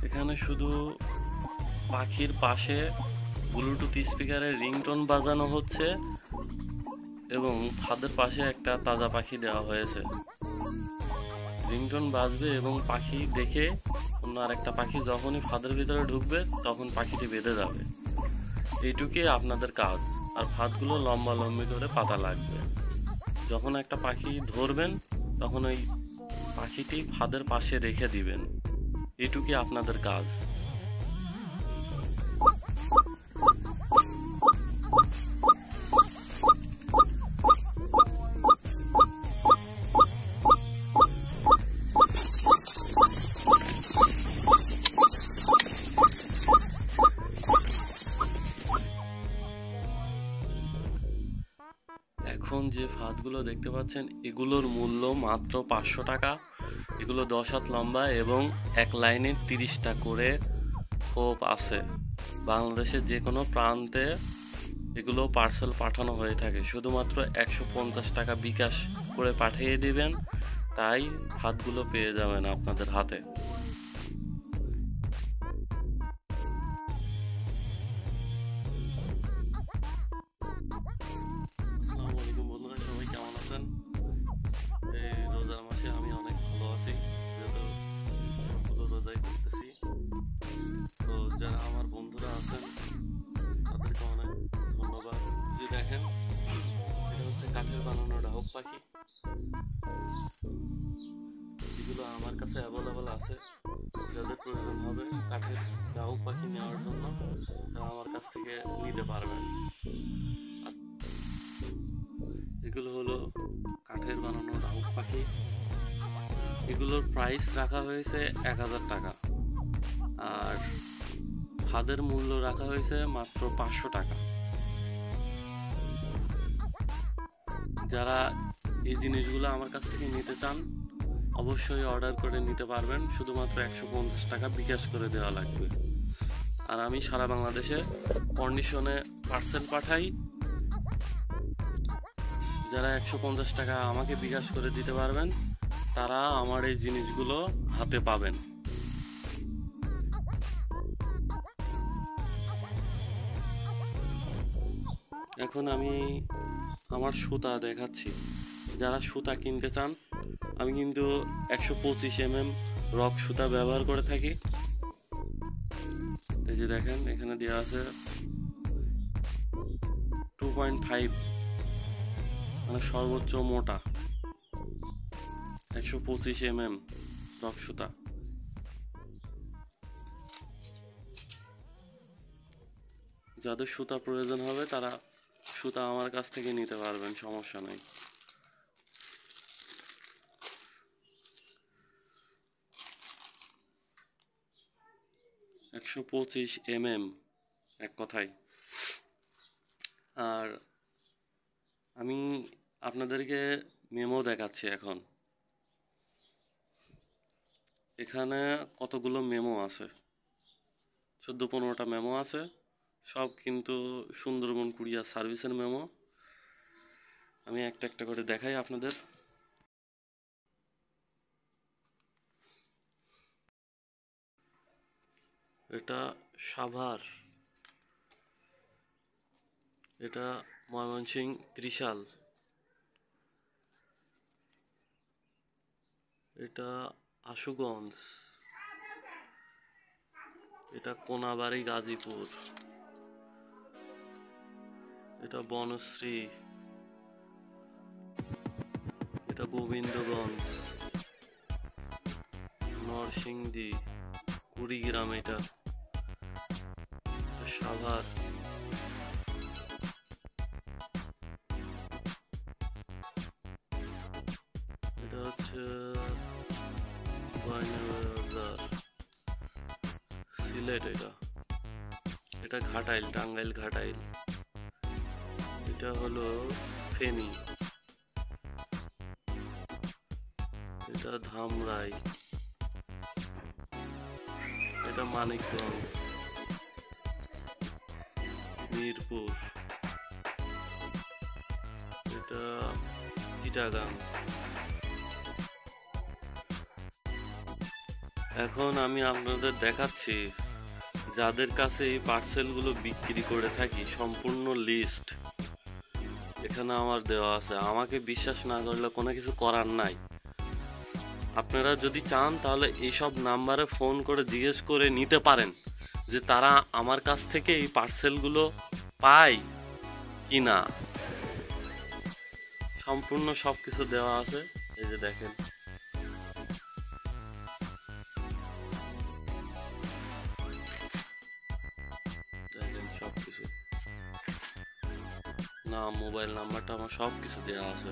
এখানে শুধু পাখির পাশে ব্লুটুথ স্পিকারের রিংটোন বাজানো হচ্ছে এবং ফাঁদের পাশে একটা তাজা পাখি দেওয়া হয়েছে। রিংটোন বাজবে এবং পাখি দেখে অন্য আরেকটা পাখি যখনই ফাঁদের ভিতরে ঢুকবে তখন পাখিটি বেঁধে যাবে। এইটুকুই আপনাদের কাজ। আর ফাঁদগুলো লম্বা লম্বি করে পাতা লাগবে। যখন একটা পাখি ধরবেন তখন ওই পাখিটি ফাঁদের পাশে রেখে দিবেন। এটুকুই আপনাদের কাজ। এখন যে ফাঁদগুলো দেখতে পাচ্ছেন এগুলোর মূল্য মাত্র 500 টাকা। এগুলো 10 হাত লম্বা এবং এক লাইনে 30টা করে খোপ আছে। বাংলাদেশের যে কোনো প্রান্তে এগুলো পার্সেল পাঠানো হয়ে থাকে। শুধুমাত্র 150 টাকা বিকাশ করে পাঠিয়ে দিবেন, তাই ফাঁদগুলো পেয়ে যাবেন আপনাদের হাতে। আসসালামু আলাইকুম বন্ধুরা, সবাই কেমন আছেন? এই রোজার মাসে আমি অনেক ভালো আছি, যেহেতু সবগুলো রোজাই করতেছি। তো যারা আমার বন্ধুরা আছেন তাদেরকে অনেক ধন্যবাদ। যে দেখেন, এটা হচ্ছে কাঠের বানানো ডাহুক পাখি। এগুলো আমার কাছে অ্যাভেলেবল আছে। যাদের প্রয়োজন হবে কাঠের ডাহুক পাখি নেওয়ার জন্য তারা আমার কাছ থেকে নিতে পারবেন। এগুলো হলো কাঠের বানানো ডাহুক পাখি। এগুলোর প্রাইস রাখা হয়েছে 1000 টাকা, আর ফাঁদের মূল্য রাখা হয়েছে মাত্র 500 টাকা। যারা এই জিনিসগুলো আমার কাছ থেকে নিতে চান অবশ্যই অর্ডার করে নিতে পারবেন। শুধুমাত্র 150 টাকা বিকাশ করে দেওয়া লাগবে। আর আমি সারা বাংলাদেশে কন্ডিশনে পার্সেল পাঠাই। যারা 150 টাকা আমাকে বিকাশ করে দিতে পারবেন তারা আমার এই জিনিসগুলো হাতে পাবেন। এখন আমি আমার সুতা দেখাচ্ছি। যারা সুতা কিনতে চান, আমি কিন্তু 125 mm রক সুতা ব্যবহার করে থাকি। এই যে দেখেন, এখানে দেওয়া আছে 2.5, মানে সর্বোচ্চ মোটা 125 mm রক সুতা। যাদের সুতা প্রয়োজন হবে তারা সুতা আমার কাছ থেকে নিতে পারবেন, সমস্যা নেই। $125 mm এক কথায়। আর আমি আপনাদেরকে মেমো দেখাচ্ছি এখন। এখানে কতগুলো মেমো আছে, 14-15টা মেমো আছে। সব কিন্তু সুন্দরবন কুরিয়ার সার্ভিসের মেমো। আমি একটা একটা করে দেখাই আপনাদের। এটা সাভার, এটা ময়মনসিংহ ত্রিশাল, এটা আশুগঞ্জ, এটা কোনাবাড়ি গাজীপুর, এটা বনশ্রী, এটা গোবিন্দগঞ্জ, নরসিংদী, কুড়িগ্রাম, এটা সাভার, এটা হচ্ছে বাজার, সিলেট, এটা ঘাটাইল, টাঙ্গাইল ঘাটাইল, এটা হলো ফেনী, এটা ধামরাই, এটা মানিকগঞ্জ, মিরপুর, এটা চিটাগাং, এখন আমি আপনাদের দেখাচ্ছি যাদের কাছে এই পার্সেলগুলো বিক্রি করে থাকি সম্পূর্ণ লিস্ট এখানে আমার দেওয়া আছে। আমাকে বিশ্বাস না করলে কোনো কিছু করার নাই। আপনারা যদি চান তাহলে এইসব নাম্বারে ফোন করে জিজ্ঞেস করে নিতে পারেন যে তারা আমার কাছ থেকে এই পার্সেলগুলো পায় কি না। সম্পূর্ণ সব কিছু দেওয়া আছে, এই যে দেখেন। দেখেন সব কিছু, না মোবাইল নাম্বারটা আমার সব কিছু দেওয়া আছে।